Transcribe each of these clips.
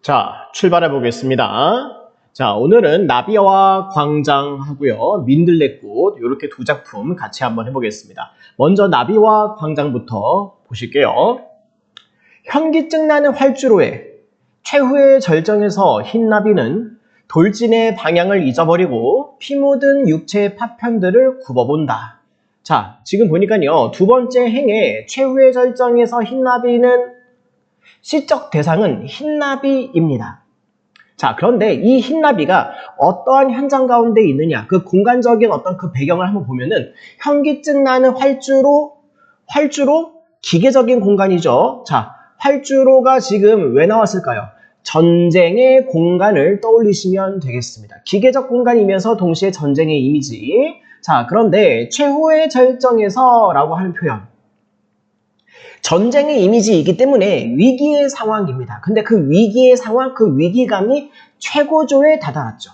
자, 출발해 보겠습니다. 자, 오늘은 나비와 광장하고요, 민들레꽃 이렇게 두 작품 같이 한번 해보겠습니다. 먼저 나비와 광장부터 보실게요. 현기증 나는 활주로에 최후의 절정에서 흰나비는 돌진의 방향을 잊어버리고 피 묻은 육체의 파편들을 굽어본다. 자, 지금 보니까요, 두 번째 행의 최후의 절정에서 흰나비는 시적 대상은 흰나비입니다. 자, 그런데 이 흰나비가 어떠한 현장 가운데 있느냐, 그 공간적인 어떤 그 배경을 한번 보면은 현기증 나는 활주로 기계적인 공간이죠. 자, 활주로가 지금 왜 나왔을까요? 전쟁의 공간을 떠올리시면 되겠습니다. 기계적 공간이면서 동시에 전쟁의 이미지. 자, 그런데 최후의 절정에서 라고 하는 표현. 전쟁의 이미지이기 때문에 위기의 상황입니다. 근데 그 위기의 상황, 그 위기감이 최고조에 다다랐죠.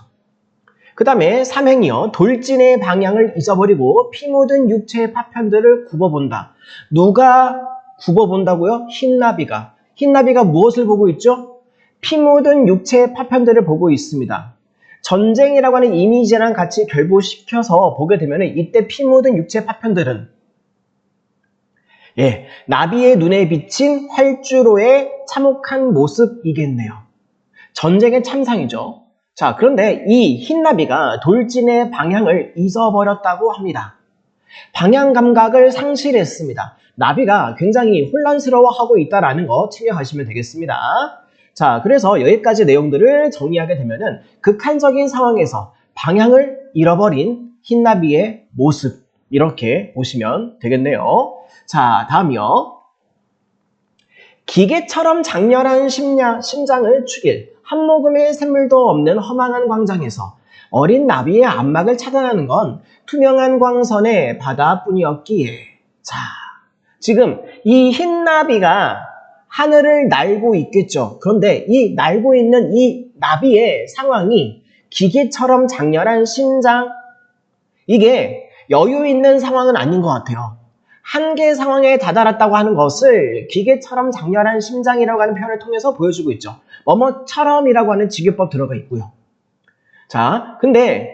그 다음에 3행이요. 돌진의 방향을 잊어버리고 피 묻은 육체의 파편들을 굽어본다. 누가 굽어본다고요? 흰나비가. 흰나비가 무엇을 보고 있죠? 피 묻은 육체의 파편들을 보고 있습니다. 전쟁이라고 하는 이미지랑 같이 결부시켜서 보게 되면 이때 피 묻은 육체의 파편들은 나비의 눈에 비친 활주로의 참혹한 모습이겠네요. 전쟁의 참상이죠. 자, 그런데 이 흰나비가 돌진의 방향을 잊어버렸다고 합니다. 방향 감각을 상실했습니다. 나비가 굉장히 혼란스러워하고 있다는 거 체크하시면 되겠습니다. 자, 그래서 여기까지 내용들을 정리하게 되면은 극한적인 상황에서 방향을 잃어버린 흰나비의 모습, 이렇게 보시면 되겠네요. 자, 다음이요. 기계처럼 장렬한 심장을 축일 한 모금의 샘물도 없는 허망한 광장에서 어린 나비의 안막을 차단하는 건 투명한 광선의 바다뿐이었기에. 자, 지금 이 흰나비가 하늘을 날고 있겠죠. 그런데 이 날고 있는 이 나비의 상황이 기계처럼 장렬한 심장, 이게 여유 있는 상황은 아닌 것 같아요. 한계 상황에 다다랐다고 하는 것을 기계처럼 장렬한 심장이라고 하는 표현을 통해서 보여주고 있죠. 뭐뭐처럼이라고 하는 직유법 들어가 있고요. 자, 근데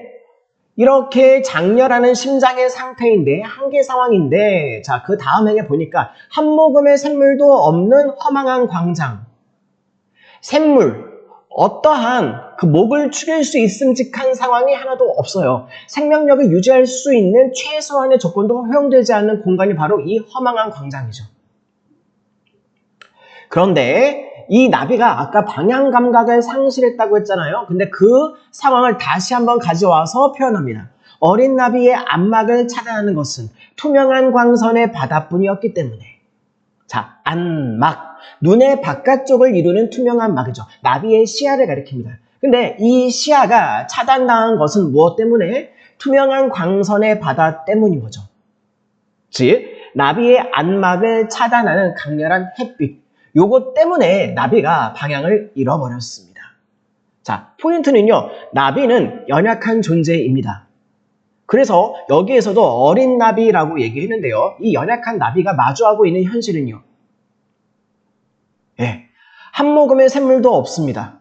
이렇게 장렬하는 심장의 상태인데, 한계 상황인데, 자, 그 다음 행에 보니까 한 모금의 샘물도 없는 허망한 광장. 샘물, 어떠한 그 목을 축일 수 있음직한 상황이 하나도 없어요. 생명력을 유지할 수 있는 최소한의 조건도 허용되지 않는 공간이 바로 이 허망한 광장이죠. 그런데 이 나비가 아까 방향 감각을 상실했다고 했잖아요. 근데 그 상황을 다시 한번 가져와서 표현합니다. 어린 나비의 안막을 차단하는 것은 투명한 광선의 바다뿐이었기 때문에. 자, 안막. 눈의 바깥쪽을 이루는 투명한 막이죠. 나비의 시야를 가리킵니다. 근데 이 시야가 차단당한 것은 무엇 때문에? 투명한 광선의 바다 때문인 거죠. 즉, 나비의 안막을 차단하는 강렬한 햇빛. 요것 때문에 나비가 방향을 잃어버렸습니다. 자, 포인트는요. 나비는 연약한 존재입니다. 그래서 여기에서도 어린 나비라고 얘기했는데요. 이 연약한 나비가 마주하고 있는 현실은요. 한 모금의 샘물도 없습니다.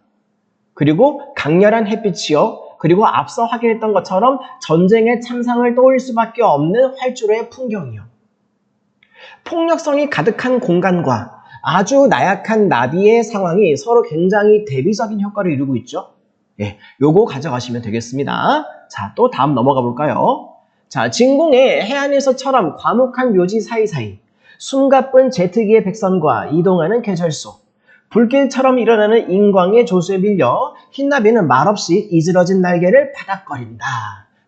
그리고 강렬한 햇빛이요. 그리고 앞서 확인했던 것처럼 전쟁의 참상을 떠올릴 수밖에 없는 활주로의 풍경이요. 폭력성이 가득한 공간과 아주 나약한 나비의 상황이 서로 굉장히 대비적인 효과를 이루고 있죠. 요거 가져가시면 되겠습니다. 자, 또 다음 넘어가 볼까요? 자, 진공의 해안에서처럼 과묵한 묘지 사이사이 숨가쁜 제트기의 백선과 이동하는 계절속 불길처럼 일어나는 인광의 조수에 밀려 흰나비는 말없이 이즈러진 날개를 바닥거린다.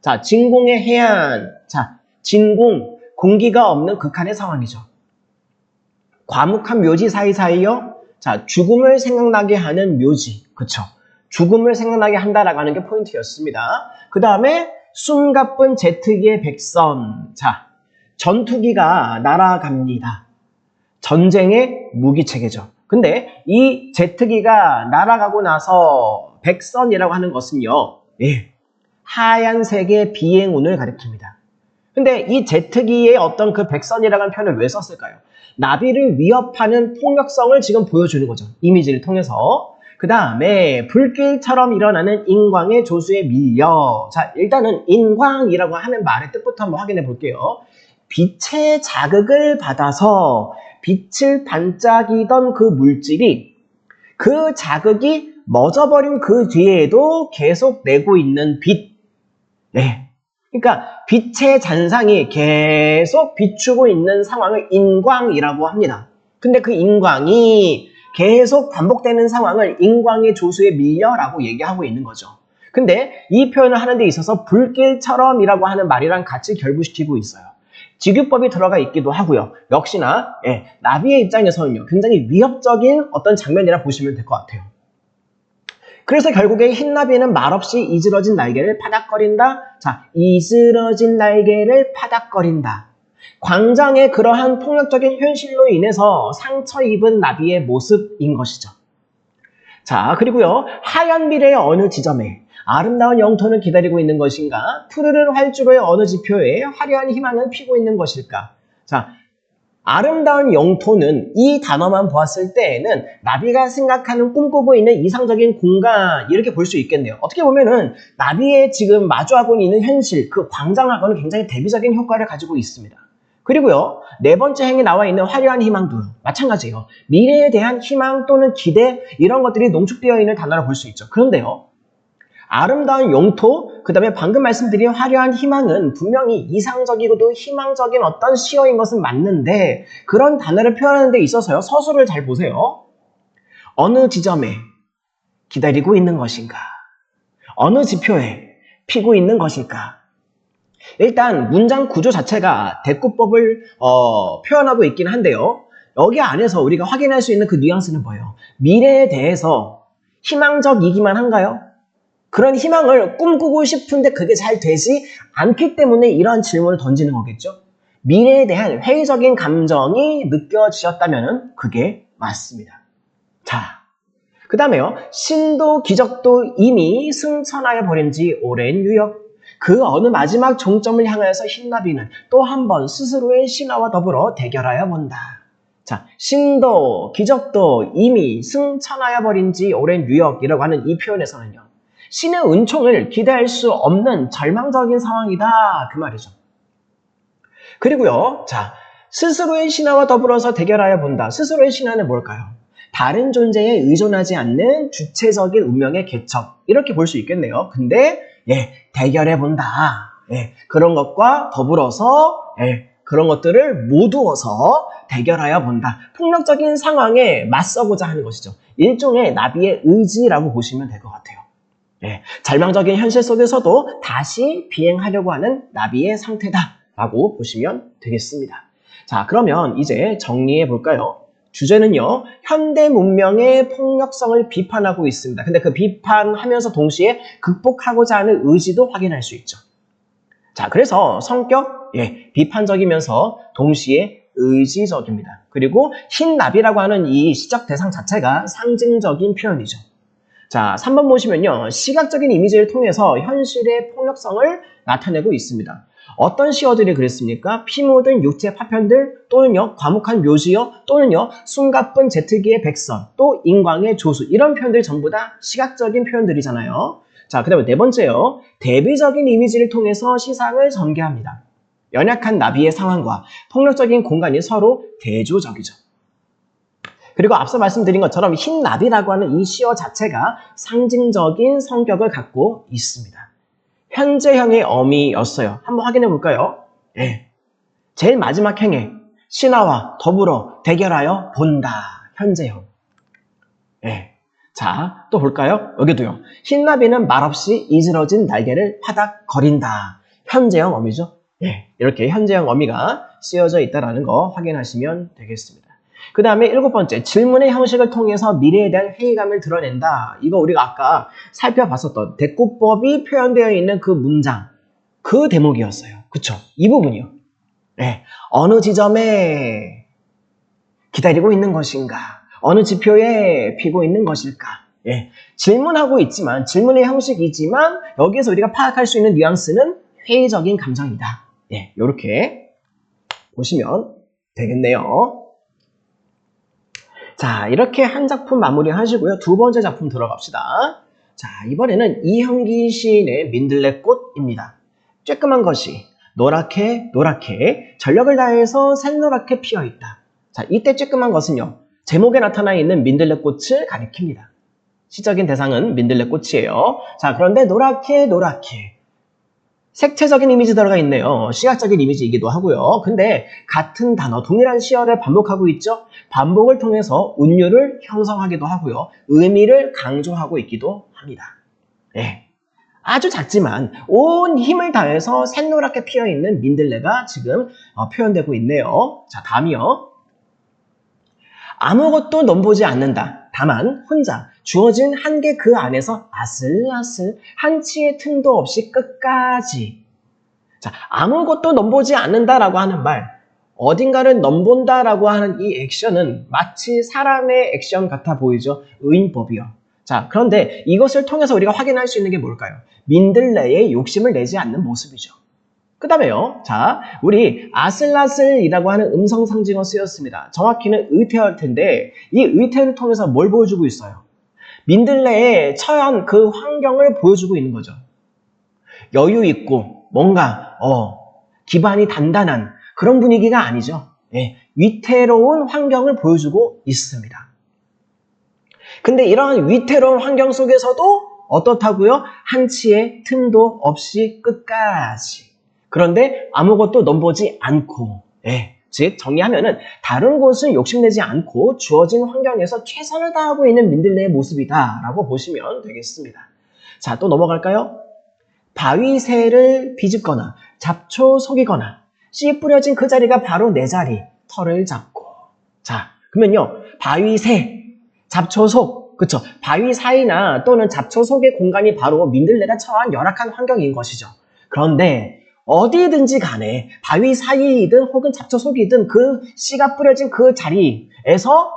자, 진공의 해안. 자, 진공, 공기가 없는 극한의 상황이죠. 과묵한 묘지 사이사이요. 자, 죽음을 생각나게 하는 묘지. 그쵸? 죽음을 생각나게 한다라고 하는 게 포인트였습니다. 그 다음에 숨가쁜 제트기의 백선. 자, 전투기가 날아갑니다. 전쟁의 무기체계죠. 근데 이 제트기가 날아가고 나서 백선이라고 하는 것은요. 하얀색의 비행운을 가리킵니다. 근데 이 제트기의 어떤 그 백선이라는 표현을 왜 썼을까요? 나비를 위협하는 폭력성을 지금 보여주는 거죠. 이미지를 통해서. 그 다음에 불길처럼 일어나는 인광의 조수에 밀려. 자, 일단은 인광이라고 하는 말의 뜻부터 한번 확인해 볼게요. 빛의 자극을 받아서 빛을 반짝이던 그 물질이 그 자극이 멎어버린 그 뒤에도 계속 내고 있는 빛. 네. 그러니까 빛의 잔상이 계속 비추고 있는 상황을 인광이라고 합니다. 근데 그 인광이 계속 반복되는 상황을 인광의 조수에 밀려라고 얘기하고 있는 거죠. 근데 이 표현을 하는 데 있어서 불길처럼이라고 하는 말이랑 같이 결부시키고 있어요. 직유법이 들어가 있기도 하고요. 역시나 나비의 입장에서는요, 굉장히 위협적인 어떤 장면이라 보시면 될 것 같아요. 그래서 결국에 흰나비는 말없이 이즈러진 날개를 파닥거린다. 자, 이즈러진 날개를 파닥거린다. 광장의 그러한 폭력적인 현실로 인해서 상처 입은 나비의 모습인 것이죠. 자, 그리고요, 하얀 미래의 어느 지점에 아름다운 영토는 기다리고 있는 것인가? 푸르른 활주로의 어느 지표에 화려한 희망을 피고 있는 것일까? 자, 아름다운 영토는 이 단어만 보았을 때에는 나비가 생각하는 꿈꾸고 있는 이상적인 공간, 이렇게 볼 수 있겠네요. 어떻게 보면은 나비의 지금 마주하고 있는 현실, 그 광장하고는 굉장히 대비적인 효과를 가지고 있습니다. 그리고요, 네 번째 행에 나와 있는 화려한 희망도 마찬가지예요. 미래에 대한 희망 또는 기대, 이런 것들이 농축되어 있는 단어라 볼 수 있죠. 그런데요, 아름다운 영토, 그 다음에 방금 말씀드린 화려한 희망은 분명히 이상적이고도 희망적인 어떤 시어인 것은 맞는데, 그런 단어를 표현하는 데 있어서요, 서술을 잘 보세요. 어느 지점에 기다리고 있는 것인가? 어느 지표에 피고 있는 것일까? 일단 문장 구조 자체가 대꾸법을 표현하고 있긴 한데요, 여기 안에서 우리가 확인할 수 있는 그 뉘앙스는 뭐예요? 미래에 대해서 희망적이기만 한가요? 그런 희망을 꿈꾸고 싶은데 그게 잘 되지 않기 때문에 이러한 질문을 던지는 거겠죠. 미래에 대한 회의적인 감정이 느껴지셨다면 그게 맞습니다. 자, 그 다음에요. 신도 기적도 이미 승천하여 버린 지 오랜 유역. 그 어느 마지막 종점을 향하여서 흰나비는 또 한 번 스스로의 신화와 더불어 대결하여 본다. 자, 신도 기적도 이미 승천하여 버린 지 오랜 유역이라고 하는 이 표현에서는요, 신의 은총을 기대할 수 없는 절망적인 상황이다, 그 말이죠. 그리고요, 자, 스스로의 신화와 더불어서 대결하여 본다. 스스로의 신화는 뭘까요? 다른 존재에 의존하지 않는 주체적인 운명의 개척, 이렇게 볼 수 있겠네요. 근데 대결해 본다. 그런 것과 더불어서 그런 것들을 모두어서 대결하여 본다. 폭력적인 상황에 맞서고자 하는 것이죠. 일종의 나비의 의지라고 보시면 될 것 같아요. 절망적인 현실 속에서도 다시 비행하려고 하는 나비의 상태다라고 보시면 되겠습니다. 자, 그러면 이제 정리해 볼까요? 주제는요, 현대 문명의 폭력성을 비판하고 있습니다. 근데 그 비판하면서 동시에 극복하고자 하는 의지도 확인할 수 있죠. 자, 그래서 성격, 비판적이면서 동시에 의지적입니다. 그리고 흰 나비라고 하는 이 시적 대상 자체가 상징적인 표현이죠. 자, 3번 보시면요, 시각적인 이미지를 통해서 현실의 폭력성을 나타내고 있습니다. 어떤 시어들이 그랬습니까? 피 묻은 육체 파편들, 또는요, 과묵한 묘지어, 또는요, 숨가쁜 제트기의 백선, 또 인광의 조수, 이런 표현들이 전부 다 시각적인 표현들이잖아요. 자, 그 다음에 네 번째요, 대비적인 이미지를 통해서 시상을 전개합니다. 연약한 나비의 상황과 폭력적인 공간이 서로 대조적이죠. 그리고 앞서 말씀드린 것처럼 흰 나비라고 하는 이 시어 자체가 상징적인 성격을 갖고 있습니다. 현재형의 어미였어요. 한번 확인해 볼까요? 제일 마지막 행에 신화와 더불어 대결하여 본다. 현재형. 자, 또 볼까요? 여기도요. 흰 나비는 말없이 이즈러진 날개를 파닥거린다. 현재형 어미죠? 이렇게 현재형 어미가 쓰여져 있다는 거 확인하시면 되겠습니다. 그 다음에 7번째, 질문의 형식을 통해서 미래에 대한 회의감을 드러낸다. 이거 우리가 아까 살펴봤었던 대꾸법이 표현되어 있는 그 문장, 그 대목이었어요. 그쵸? 이 부분이요. 어느 지점에 기다리고 있는 것인가? 어느 지표에 피고 있는 것일까? 질문하고 있지만, 질문의 형식이지만 여기에서 우리가 파악할 수 있는 뉘앙스는 회의적인 감정이다. 이렇게 보시면 되겠네요. 자, 이렇게 한 작품 마무리 하시고요. 두 번째 작품 들어갑시다. 자, 이번에는 이형기 시인의 민들레꽃입니다. 쬐끄만 것이 노랗게 노랗게 전력을 다해서 샛노랗게 피어있다. 자, 이때 쬐끄만 것은요, 제목에 나타나 있는 민들레꽃을 가리킵니다. 시적인 대상은 민들레꽃이에요. 자, 그런데 노랗게 노랗게 색채적인 이미지 들어가 있네요. 시각적인 이미지이기도 하고요. 근데 같은 단어, 동일한 시어를 반복하고 있죠. 반복을 통해서 운율을 형성하기도 하고요. 의미를 강조하고 있기도 합니다. 네. 아주 작지만 온 힘을 다해서 샛노랗게 피어있는 민들레가 지금 표현되고 있네요. 자, 다음이요. 아무것도 넘보지 않는다. 다만 혼자 주어진 한계 그 안에서 아슬아슬 한치의 틈도 없이 끝까지. 자, 아무것도 넘보지 않는다라고 하는 말, 어딘가를 넘본다라고 하는 이 액션은 마치 사람의 액션 같아 보이죠. 의인법이요. 자, 그런데 이것을 통해서 우리가 확인할 수 있는 게 뭘까요? 민들레의 욕심을 내지 않는 모습이죠. 그 다음에요. 자, 우리 아슬아슬이라고 하는 음성 상징어 쓰였습니다. 정확히는 의태어일 텐데 이 의태어를 통해서 뭘 보여주고 있어요? 민들레의 처한 그 환경을 보여주고 있는 거죠. 여유 있고 뭔가 기반이 단단한 그런 분위기가 아니죠. 예, 위태로운 환경을 보여주고 있습니다. 근데 이러한 위태로운 환경 속에서도 어떻다고요? 한치의 틈도 없이 끝까지. 그런데 아무것도 넘보지 않고, 즉 정리하면은 다른 곳을 욕심내지 않고 주어진 환경에서 최선을 다하고 있는 민들레의 모습이다라고 보시면 되겠습니다. 자, 또 넘어갈까요? 바위새를 비집거나 잡초 속이거나 씨 뿌려진 그 자리가 바로 내 자리, 털을 잡고. 자, 그러면요, 바위새, 잡초 속, 그쵸? 바위 사이나 또는 잡초 속의 공간이 바로 민들레가 처한 열악한 환경인 것이죠. 그런데 어디든지 간에 바위 사이이든 혹은 잡초 속이든 그 씨가 뿌려진 그 자리에서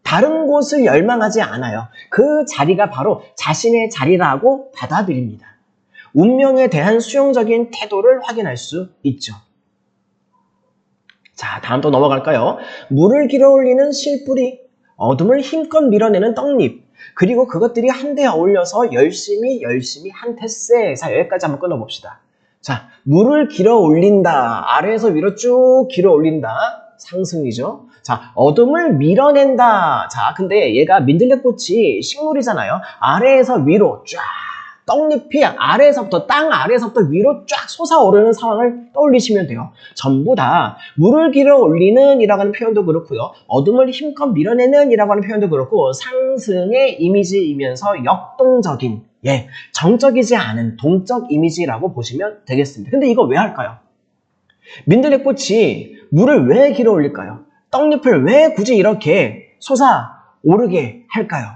다른 곳을 열망하지 않아요. 그 자리가 바로 자신의 자리라고 받아들입니다. 운명에 대한 수용적인 태도를 확인할 수 있죠. 자, 다음 또 넘어갈까요? 물을 길어 올리는 실뿌리, 어둠을 힘껏 밀어내는 떡잎, 그리고 그것들이 한데 어울려서 열심히 한테 쎄. 자, 여기까지 한번 끊어봅시다. 자, 물을 길어 올린다. 아래에서 위로 쭉 길어 올린다. 상승이죠. 자, 어둠을 밀어낸다. 자, 근데 얘가 민들레꽃이 식물이잖아요. 아래에서 위로 쫙, 떡잎이 아래에서부터, 땅 아래에서부터 위로 쫙 솟아오르는 상황을 떠올리시면 돼요. 전부 다 물을 길어 올리는 이라고 하는 표현도 그렇고요. 어둠을 힘껏 밀어내는 이라고 하는 표현도 그렇고 상승의 이미지이면서 역동적인, 정적이지 않은 동적 이미지라고 보시면 되겠습니다. 근데 이거 왜 할까요? 민들레꽃이 물을 왜 길어 올릴까요? 떡잎을 왜 굳이 이렇게 솟아오르게 할까요?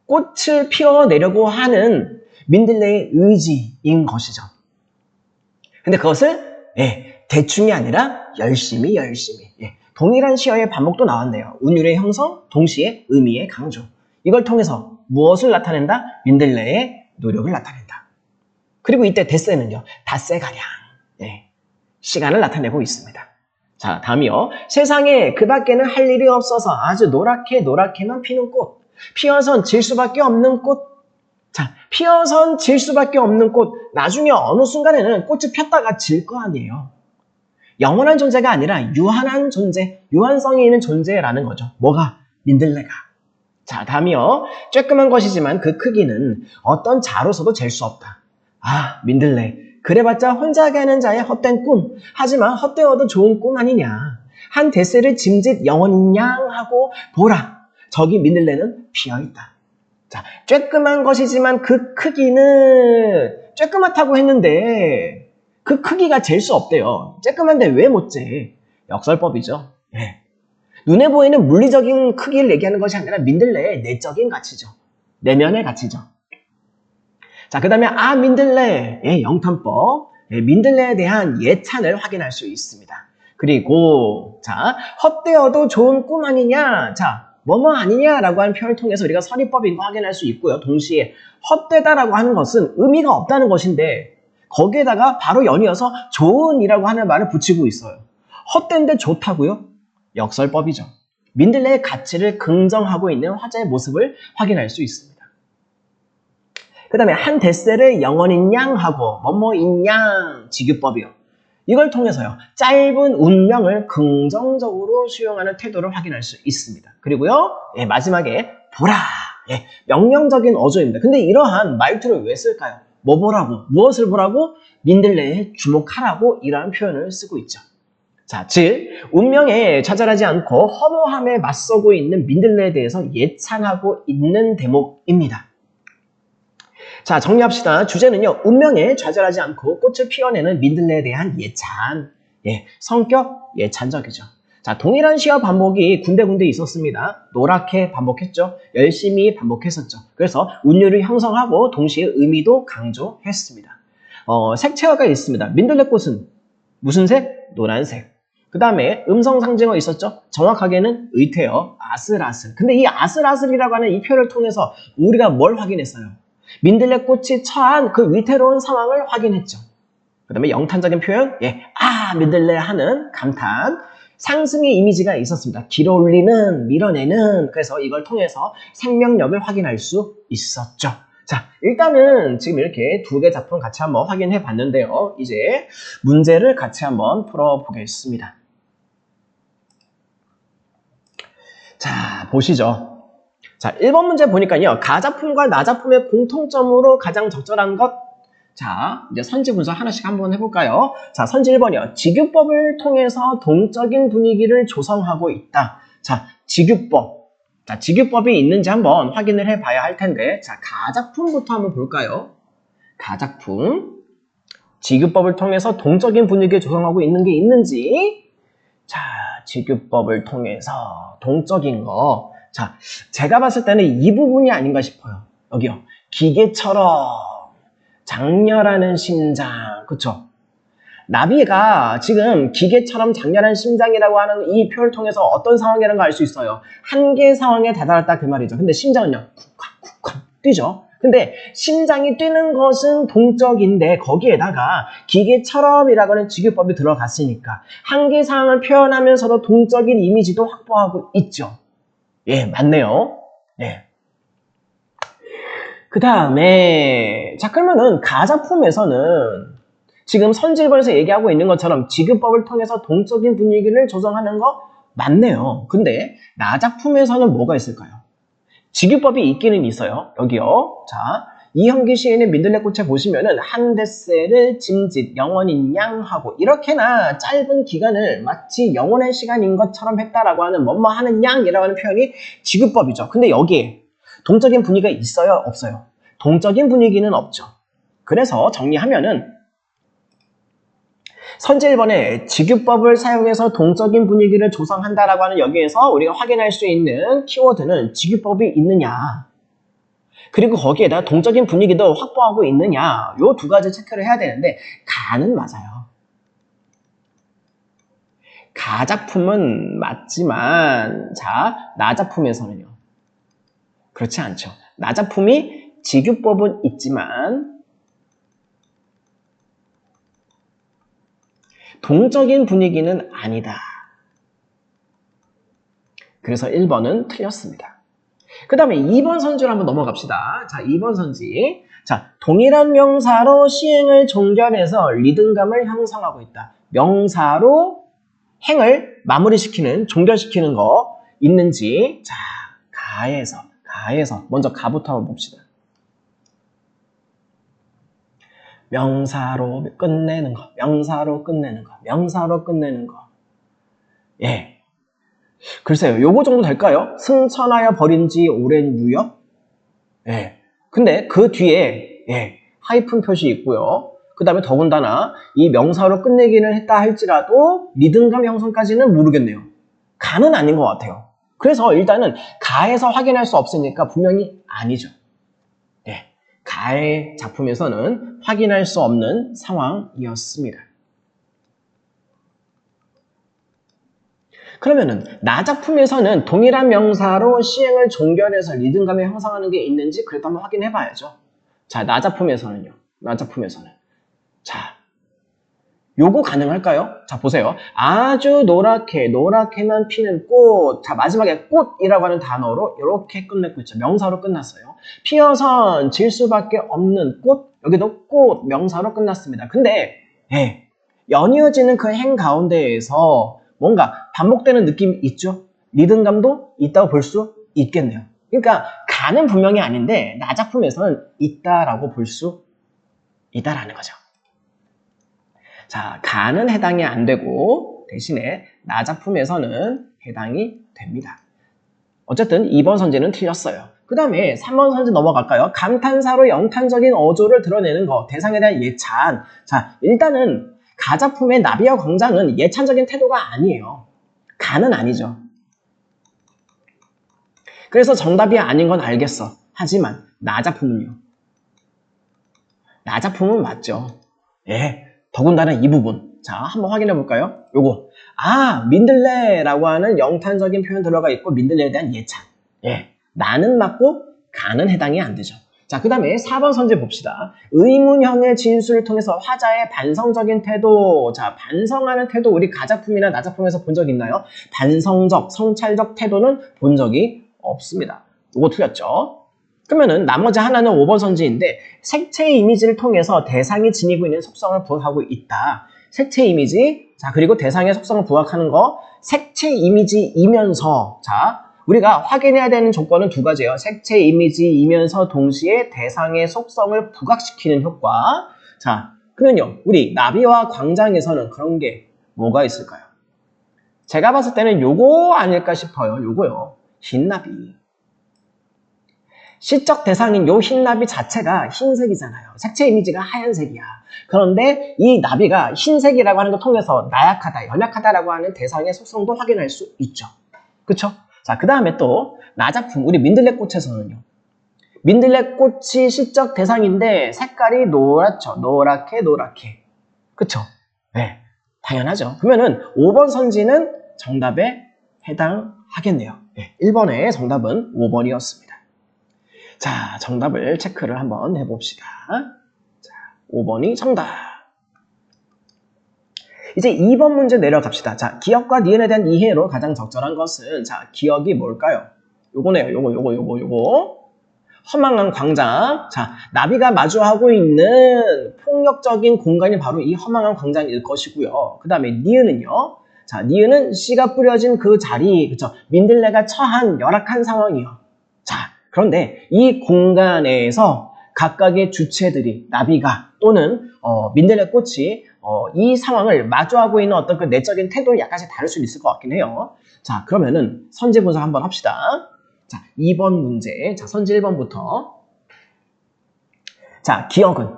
꽃을 피워내려고 하는 민들레의 의지인 것이죠. 근데 그것을 대충이 아니라 열심히 동일한 시어의 반복도 나왔네요. 운율의 형성, 동시에 의미의 강조. 이걸 통해서 무엇을 나타낸다? 민들레의 노력을 나타낸다. 그리고 이때 닷새는요, 닷새가량 시간을 나타내고 있습니다. 자, 다음이요. 세상에 그 밖에는 할 일이 없어서 아주 노랗게만 피는 꽃, 피어선 질 수밖에 없는 꽃. 자, 피어선 질 수밖에 없는 꽃, 나중에 어느 순간에는 꽃이 폈다가 질 거 아니에요. 영원한 존재가 아니라 유한한 존재, 유한성이 있는 존재라는 거죠. 뭐가? 민들레가. 자, 다음이요. 쬐끄만 것이지만 그 크기는 어떤 자로서도 잴 수 없다. 아, 민들레. 그래봤자 혼자 가는 자의 헛된 꿈. 하지만 헛되어도 좋은 꿈 아니냐. 한 닷새를 짐짓 영원인양 하고 보라. 저기 민들레는 피어있다. 자, 쬐끄만 것이지만 그 크기는 쬐끄맣다고 했는데 그 크기가 잴 수 없대요. 쬐끄만데 왜 못 재? 역설법이죠. 눈에 보이는 물리적인 크기를 얘기하는 것이 아니라 민들레의 내적인 가치죠. 내면의 가치죠. 자, 그 다음에 민들레, 영탄법, 민들레에 대한 예찬을 확인할 수 있습니다. 그리고 자, 헛되어도 좋은 꿈 아니냐, 자, 뭐뭐 아니냐라고 하는 표현을 통해서 우리가 선의법인 거 확인할 수 있고요. 동시에 헛되다라고 하는 것은 의미가 없다는 것인데 거기에다가 바로 연이어서 좋은이라고 하는 말을 붙이고 있어요. 헛된데 좋다고요? 역설법이죠. 민들레의 가치를 긍정하고 있는 화자의 모습을 확인할 수 있습니다. 그 다음에 한 뎃셀을 영원인 양 하고 뭐뭐인 양 직유법이요. 이걸 통해서요. 짧은 운명을 긍정적으로 수용하는 태도를 확인할 수 있습니다. 그리고요. 마지막에 보라. 명령적인 어조입니다. 근데 이러한 말투를 왜 쓸까요? 뭐 보라고? 무엇을 보라고? 민들레에 주목하라고 이러한 표현을 쓰고 있죠. 자, 즉 운명에 좌절하지 않고 허무함에 맞서고 있는 민들레에 대해서 예찬하고 있는 대목입니다. 자, 정리합시다. 주제는요. 운명에 좌절하지 않고 꽃을 피워내는 민들레에 대한 예찬. 성격 예찬적이죠. 자, 동일한 시와 반복이 군데군데 있었습니다. 노랗게 반복했죠. 열심히 반복했었죠. 그래서 운율을 형성하고 동시에 의미도 강조했습니다. 색채어가 있습니다. 민들레꽃은 무슨 색? 노란색. 그 다음에 음성 상징어 있었죠. 정확하게는 의태어, 아슬아슬. 근데 이 아슬아슬이라고 하는 이 표현을 통해서 우리가 뭘 확인했어요? 민들레꽃이 처한 그 위태로운 상황을 확인했죠. 그 다음에 영탄적인 표현, 민들레 하는 감탄, 상승의 이미지가 있었습니다. 길어올리는, 밀어내는, 그래서 이걸 통해서 생명력을 확인할 수 있었죠. 자, 일단은 지금 이렇게 두 개 작품 같이 한번 확인해 봤는데요. 이제 문제를 같이 한번 풀어보겠습니다. 자, 보시죠. 자, 1번 문제 보니까요. 가작품과 나작품의 공통점으로 가장 적절한 것. 자, 이제 선지 분석 하나씩 한번 해볼까요? 자, 선지 1번이요. 직유법을 통해서 동적인 분위기를 조성하고 있다. 자, 직유법. 자, 직유법이 있는지 한번 확인을 해봐야 할 텐데. 자, 가작품부터 한번 볼까요? 가작품. 직유법을 통해서 동적인 분위기를 조성하고 있는 게 있는지. 자, 직유법을 통해서 동적인 거. 자, 제가 봤을 때는 이 부분이 아닌가 싶어요. 여기요. 기계처럼 장렬하는 심장. 그쵸? 나비가 지금 기계처럼 장렬한 심장이라고 하는 이 표를 통해서 어떤 상황이라는 걸 알 수 있어요. 한계 상황에 다다랐다 그 말이죠. 근데 심장은요. 쿡쿡쿡 뛰죠. 근데 심장이 뛰는 것은 동적인데 거기에다가 기계처럼이라고 하는 직유법이 들어갔으니까 한계 상황을 표현하면서도 동적인 이미지도 확보하고 있죠. 맞네요. 그 다음에, 자, 그러면은, 가작품에서는 지금 선지 1번에서 얘기하고 있는 것처럼 직유법을 통해서 동적인 분위기를 조성하는 거 맞네요. 근데, 나작품에서는 뭐가 있을까요? 직유법이 있기는 있어요. 여기요. 자, 이형기 시인의 민들레꽃에 보시면은 한 뎃셀을 짐짓 영원인 양 하고 이렇게나 짧은 기간을 마치 영원한 시간인 것처럼 했다라고 하는 뭐뭐 하는 양이라고 하는 표현이 직유법이죠. 근데 여기에 동적인 분위기가 있어요? 없어요? 동적인 분위기는 없죠. 그래서 정리하면은 선지 1번에 직유법을 사용해서 동적인 분위기를 조성한다라고 하는 여기에서 우리가 확인할 수 있는 키워드는 직유법이 있느냐, 그리고 거기에다 동적인 분위기도 확보하고 있느냐, 요 두 가지 체크를 해야 되는데 가는 맞아요. 가작품은 맞지만 자, 나작품에서는요. 그렇지 않죠. 나작품이 직유법은 있지만 동적인 분위기는 아니다. 그래서 1번은 틀렸습니다. 그 다음에 2번 선지로 한번 넘어갑시다. 자, 2번 선지. 자, 동일한 명사로 시행을 종결해서 리듬감을 형성하고 있다. 명사로 행을 마무리시키는, 종결시키는 거 있는지. 자, 가에서. 먼저 가부터 한번 봅시다. 명사로 끝내는 거. 글쎄요, 요거 정도 될까요? 승천하여 버린 지 오랜 유역? 근데 그 뒤에, 하이픈 표시 있고요. 그 다음에 더군다나 이 명사로 끝내기는 했다 할지라도 리듬감 형성까지는 모르겠네요. 가는 아닌 것 같아요. 그래서 일단은 가에서 확인할 수 없으니까 분명히 아니죠. 가의 작품에서는 확인할 수 없는 상황이었습니다. 그러면은 나 작품에서는 동일한 명사로 시행을 종결해서 리듬감을 형성하는 게 있는지 그래도 한번 확인해 봐야죠. 자, 나 작품에서는요. 자, 요거 가능할까요? 자, 보세요. 아주 노랗게만 피는 꽃. 자, 마지막에 꽃이라고 하는 단어로 이렇게 끝냈고 있죠. 명사로 끝났어요. 피어선 질 수밖에 없는 꽃. 여기도 꽃, 명사로 끝났습니다. 근데, 연이어지는 그 행 가운데에서 뭔가 반복되는 느낌이 있죠? 리듬감도 있다고 볼 수 있겠네요. 그러니까, 가는 분명히 아닌데, 나작품에서는 있다라고 볼 수 있다라는 거죠. 자, 가는 해당이 안 되고 대신에 나작품에서는 해당이 됩니다. 어쨌든 2번 선지는 틀렸어요. 그 다음에 3번 선지 넘어갈까요? 감탄사로 영탄적인 어조를 드러내는 것, 대상에 대한 예찬. 자, 일단은 가작품의 나비와 광장은 예찬적인 태도가 아니에요. 가는 아니죠. 그래서 정답이 아닌 건 알겠어. 하지만 나작품은요? 나작품은 맞죠. 더군다나 이 부분. 자, 한번 확인해 볼까요? 요거. 민들레라고 하는 영탄적인 표현 들어가 있고, 민들레에 대한 예찬. 나는 맞고, 가는 해당이 안 되죠. 자, 그 다음에 4번 선지 봅시다. 의문형의 진술을 통해서 화자의 반성적인 태도. 자, 반성하는 태도, 우리 가작품이나 나작품에서 본 적 있나요? 반성적, 성찰적 태도는 본 적이 없습니다. 요거 틀렸죠? 그러면은 나머지 하나는 5번 선지인데 색채 이미지를 통해서 대상이 지니고 있는 속성을 부각하고 있다. 색채 이미지, 자 그리고 대상의 속성을 부각하는 거 색채 이미지이면서 자 우리가 확인해야 되는 조건은 두 가지예요. 색채 이미지이면서 동시에 대상의 속성을 부각시키는 효과. 자 그러면요 우리 나비와 광장에서는 그런 게 뭐가 있을까요? 제가 봤을 때는 요거 아닐까 싶어요. 요거요. 흰나비. 시적 대상인 요 흰나비 자체가 흰색이잖아요. 색채 이미지가 하얀색이야. 그런데 이 나비가 흰색이라고 하는 걸 통해서 나약하다, 연약하다라고 하는 대상의 속성도 확인할 수 있죠. 그쵸? 자, 그 다음에 또 나작품, 우리 민들레꽃에서는요. 민들레꽃이 시적 대상인데 색깔이 노랗죠. 노랗게. 그쵸? 네, 당연하죠. 그러면은 5번 선지는 정답에 해당하겠네요. 1번의 정답은 5번이었습니다. 자, 정답을 체크를 한번 해봅시다. 자, 5번이 정답. 이제 2번 문제 내려갑시다. 자, 기억과 니은에 대한 이해로 가장 적절한 것은 자, 기억이 뭘까요? 요거네요. 요거. 허망한 광장. 자, 나비가 마주하고 있는 폭력적인 공간이 바로 이 허망한 광장일 것이고요. 그 다음에 니은은요. 자, 니은은 씨가 뿌려진 그 자리, 그쵸? 민들레가 처한 열악한 상황이요. 자, 그런데 이 공간에서 각각의 주체들이 나비가 또는 민들레꽃이 이 상황을 마주하고 있는 어떤 그 내적인 태도를 약간씩 다를 수 있을 것 같긴 해요. 자, 그러면은 선지 분석 한번 합시다. 자, 2번 문제. 자, 선지 1번부터. 자, 기억은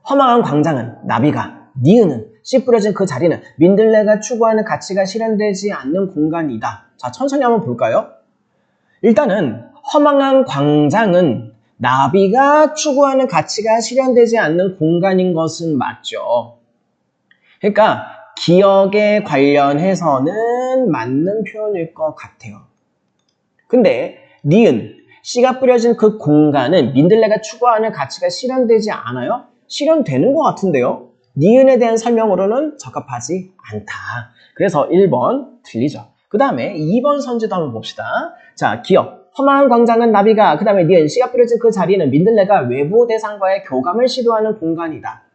허망한 광장은 나비가, 니은은 씨 뿌려진 그 자리는 민들레가 추구하는 가치가 실현되지 않는 공간이다. 자, 천천히 한번 볼까요? 일단은 허망한 광장은 나비가 추구하는 가치가 실현되지 않는 공간인 것은 맞죠. 그러니까 기억에 관련해서는 맞는 표현일 것 같아요. 근데 니은, 씨가 뿌려진 그 공간은 민들레가 추구하는 가치가 실현되지 않아요? 실현되는 것 같은데요. 니은에 대한 설명으로는 적합하지 않다. 그래서 1번 틀리죠. 그 다음에 2번 선지도 한번 봅시다. 자, 기억. 허망한 광장은 나비가, 그 다음에 니은, 씨가 뿌려진 그 자리는 민들레가 외부 대상과의 교감을 시도하는 공간이다.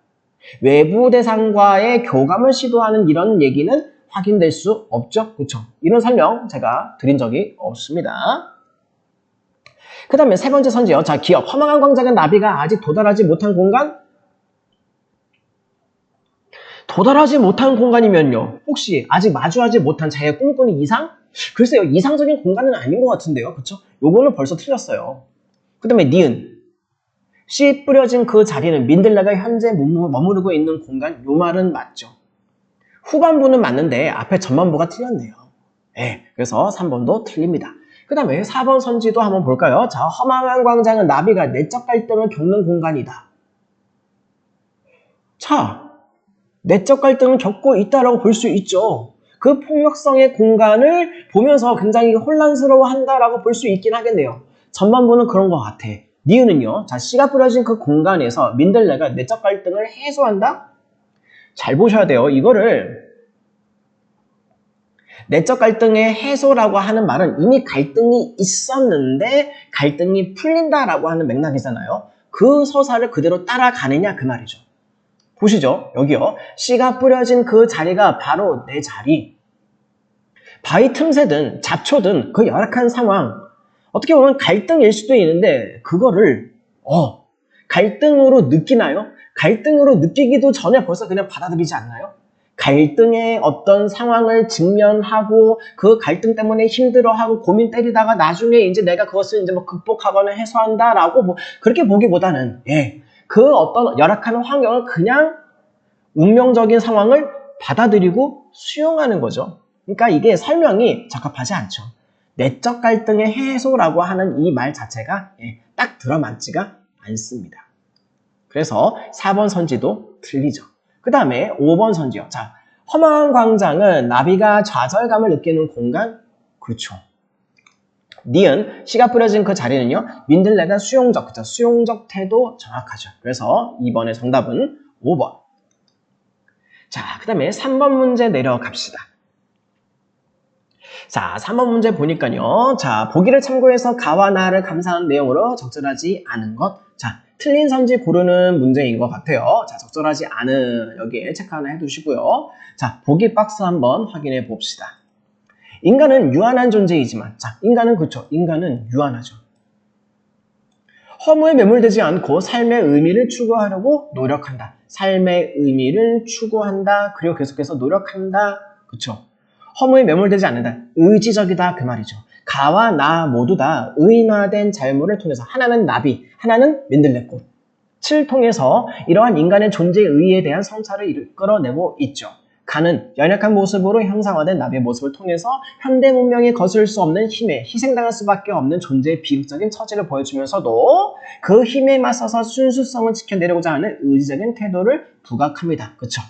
외부 대상과의 교감을 시도하는 이런 얘기는 확인될 수 없죠. 그렇죠? 이런 설명 제가 드린 적이 없습니다. 그 다음에 세 번째 선지요. 자, 기억. 허망한 광장은 나비가 아직 도달하지 못한 공간? 도달하지 못한 공간이면요. 혹시 아직 마주하지 못한 자기가 꿈꾸는 이상? 글쎄요. 이상적인 공간은 아닌 것 같은데요. 그쵸? 요거는 벌써 틀렸어요. 그 다음에 니은. 씨 뿌려진 그 자리는 민들레가 현재 머무르고 있는 공간? 요 말은 맞죠. 후반부는 맞는데 앞에 전반부가 틀렸네요. 그래서 3번도 틀립니다. 그 다음에 4번 선지도 한번 볼까요? 자, 허망한 광장은 나비가 내적 갈등을 겪는 공간이다. 자, 내적 갈등을 겪고 있다라고 볼 수 있죠. 그 폭력성의 공간을 보면서 굉장히 혼란스러워한다라고 볼 수 있긴 하겠네요. 전반부는 그런 것 같아. 니은은요. 자, 씨가 뿌려진 그 공간에서 민들레가 내적 갈등을 해소한다? 잘 보셔야 돼요. 이거를 내적 갈등의 해소라고 하는 말은 이미 갈등이 있었는데 갈등이 풀린다라고 하는 맥락이잖아요. 그 서사를 그대로 따라가느냐 그 말이죠. 보시죠. 여기요. 씨가 뿌려진 그 자리가 바로 내 자리. 바위 틈새든 잡초든 그 열악한 상황. 어떻게 보면 갈등일 수도 있는데 그거를 갈등으로 느끼나요? 갈등으로 느끼기도 전에 벌써 그냥 받아들이지 않나요? 갈등의 어떤 상황을 직면하고 그 갈등 때문에 힘들어하고 고민 때리다가 나중에 이제 내가 그것을 이제 뭐 극복하거나 해소한다라고 뭐 그렇게 보기보다는 그 어떤 열악한 환경을 그냥 운명적인 상황을 받아들이고 수용하는 거죠. 그러니까 이게 설명이 적합하지 않죠. 내적 갈등의 해소라고 하는 이 말 자체가 딱 들어맞지가 않습니다. 그래서 4번 선지도 틀리죠. 그 다음에 5번 선지요. 자, 험한 광장은 나비가 좌절감을 느끼는 공간? 그렇죠. 니은, 씨가 뿌려진 그 자리는요. 민들레가 수용적, 그쵸? 수용적 태도 정확하죠. 그래서 2번의 정답은 5번. 자, 그 다음에 3번 문제 내려갑시다. 자, 3번 문제 보니까요. 자, 보기를 참고해서 가와 나를 감사한 내용으로 적절하지 않은 것. 자, 틀린 선지 고르는 문제인 것 같아요. 자, 적절하지 않은 여기에 체크 하나 해두시고요. 자, 보기 박스 한번 확인해 봅시다. 인간은 유한한 존재이지만, 자, 인간은 그렇죠. 인간은 유한하죠. 허무에 매몰되지 않고 삶의 의미를 추구하려고 노력한다. 삶의 의미를 추구한다. 그리고 계속해서 노력한다. 그렇죠. 허무에 매몰되지 않는다. 의지적이다. 그 말이죠. 가와 나 모두 다 의인화된 잘못을 통해서 하나는 나비, 하나는 민들레꽃을 통해서 이러한 인간의 존재의 의의에 대한 성찰을 이끌어내고 있죠. 가는 연약한 모습으로 형상화된 나비의 모습을 통해서 현대 문명이 거스를 수 없는 힘에 희생당할 수밖에 없는 존재의 비극적인 처지를 보여주면서도 그 힘에 맞서서 순수성을 지켜내려고자 하는 의지적인 태도를 부각합니다. 그렇죠?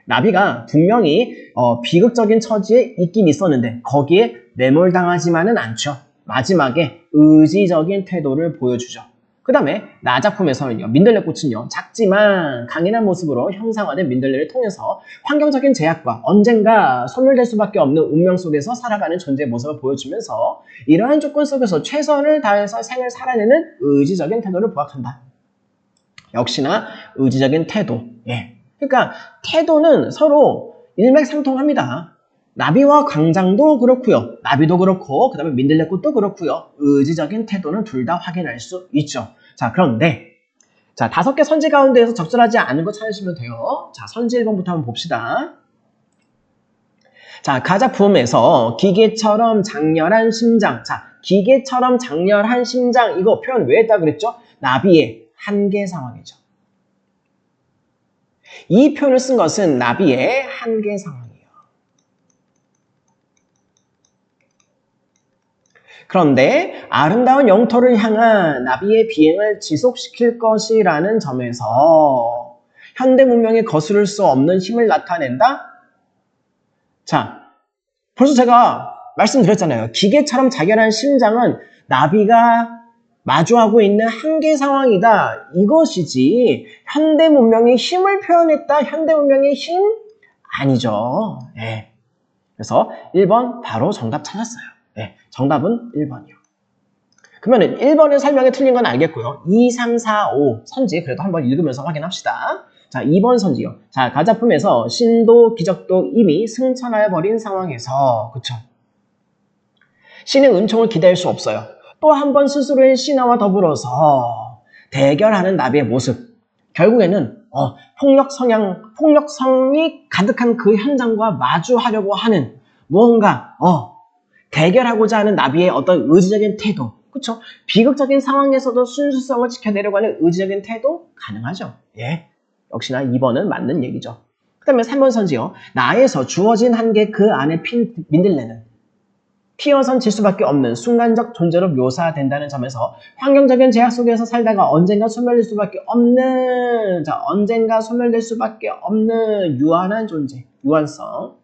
나비가 분명히 비극적인 처지에 있긴 있었는데 거기에 매몰당하지만은 않죠. 마지막에 의지적인 태도를 보여주죠. 그 다음에 나 작품에서는요. 민들레꽃은요. 작지만 강인한 모습으로 형상화된 민들레를 통해서 환경적인 제약과 언젠가 소멸될 수밖에 없는 운명 속에서 살아가는 존재의 모습을 보여주면서 이러한 조건 속에서 최선을 다해서 생을 살아내는 의지적인 태도를 부각한다. 역시나 의지적인 태도. 그러니까 태도는 서로 일맥상통합니다. 나비와 광장도 그렇고요. 나비도 그렇고 그 다음에 민들레꽃도 그렇고요. 의지적인 태도는 둘 다 확인할 수 있죠. 자, 그런데 자, 5개 선지 가운데에서 적절하지 않은 거 찾으시면 돼요. 자, 선지 1번부터 한번 봅시다. 자, 가작품에서 기계처럼 장렬한 심장. 자, 기계처럼 장렬한 심장. 이거 표현 왜 했다 그랬죠? 나비의 한계 상황이죠. 이 표현을 쓴 것은 나비의 한계 상황이에요. 그런데 아름다운 영토를 향한 나비의 비행을 지속시킬 것이라는 점에서 현대 문명에 거스를 수 없는 힘을 나타낸다? 자, 벌써 제가 말씀드렸잖아요. 기계처럼 자결한 심장은 나비가 마주하고 있는 한계 상황이다. 이것이지 현대 문명의 힘을 표현했다. 현대 문명의 힘? 아니죠. 그래서 1번 바로 정답 찾았어요. 정답은 1번이요. 그러면 1번의 설명이 틀린 건 알겠고요. 2, 3, 4, 5 선지 그래도 한번 읽으면서 확인합시다. 자, 2번 선지요. 자, 가작품에서 신도 기적도 이미 승천하여 버린 상황에서 그쵸? 신의 은총을 기대할 수 없어요. 또 한 번 스스로의 신화와 더불어서 대결하는 나비의 모습. 결국에는 폭력성이 가득한 그 현장과 마주하려고 하는 무언가 대결하고자 하는 나비의 어떤 의지적인 태도. 그쵸? 비극적인 상황에서도 순수성을 지켜내려고 하는 의지적인 태도 가능하죠. 역시나 2번은 맞는 얘기죠. 그 다음에 3번 선지요. 나에서 주어진 한계 그 안에 핀 민들레는 튀어선 질 수밖에 없는 순간적 존재로 묘사된다는 점에서 환경적인 제약 속에서 살다가 언젠가 소멸될 수밖에 없는 언젠가 소멸될 수밖에 없는 유한한 존재, 유한성.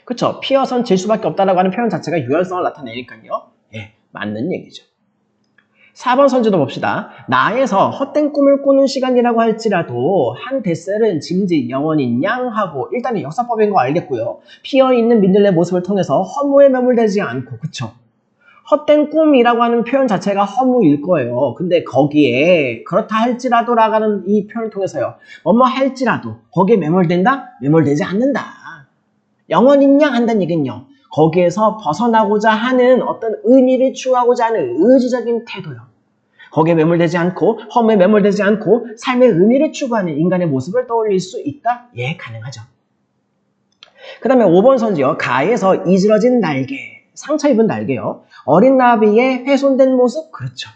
그쵸? 피어선 질 수밖에 없다라고 하는 표현 자체가 유연성을 나타내니까요. 맞는 얘기죠. 4번 선지도 봅시다. 나에서 헛된 꿈을 꾸는 시간이라고 할지라도 한 뱃살은 짐짓 영원인 양 하고 일단은 역사법인 거 알겠고요. 피어있는 민들레 모습을 통해서 허무에 매몰되지 않고 그쵸? 헛된 꿈이라고 하는 표현 자체가 허무일 거예요. 근데 거기에 그렇다 할지라도 라가는 이 표현을 통해서요. 뭐뭐 할지라도 거기에 매몰된다? 매몰되지 않는다. 영원인 양 한다는 얘기는요. 거기에서 벗어나고자 하는 어떤 의미를 추구하고자 하는 의지적인 태도요. 거기에 매몰되지 않고 허무에 매몰되지 않고 삶의 의미를 추구하는 인간의 모습을 떠올릴 수 있다? 예, 가능하죠. 그 다음에 5번 선지요. 가에서 이즈러진 날개, 상처 입은 날개요. 어린 나비의 훼손된 모습? 그렇죠.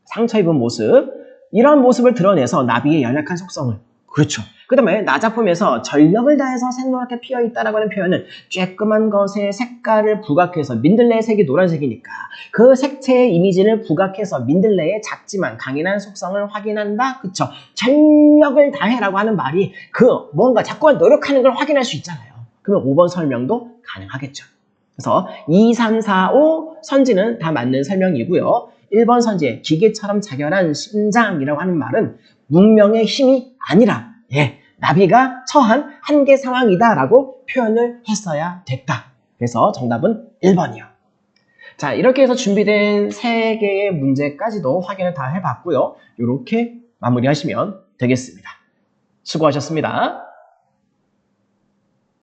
상처 입은 모습. 이런 모습을 드러내서 나비의 연약한 속성을 그렇죠. 그 다음에 나작품에서 전력을 다해서 샛노랗게 피어있다라고 하는 표현은 쬐끄만 것의 색깔을 부각해서 민들레의 색이 노란색이니까 그 색채의 이미지를 부각해서 민들레의 작지만 강인한 속성을 확인한다. 그쵸? 전력을 다해라고 하는 말이 그 뭔가 자꾸만 노력하는 걸 확인할 수 있잖아요. 그러면 5번 설명도 가능하겠죠. 그래서 2, 3, 4, 5 선지는 다 맞는 설명이고요. 1번 선지의 기계처럼 자결한 심장이라고 하는 말은 문명의 힘이 아니라 나비가 처한 한계 상황이다라고 표현을 했어야 됐다. 그래서 정답은 1번이요. 자, 이렇게 해서 준비된 3개의 문제까지도 확인을 다 해봤고요. 이렇게 마무리하시면 되겠습니다. 수고하셨습니다.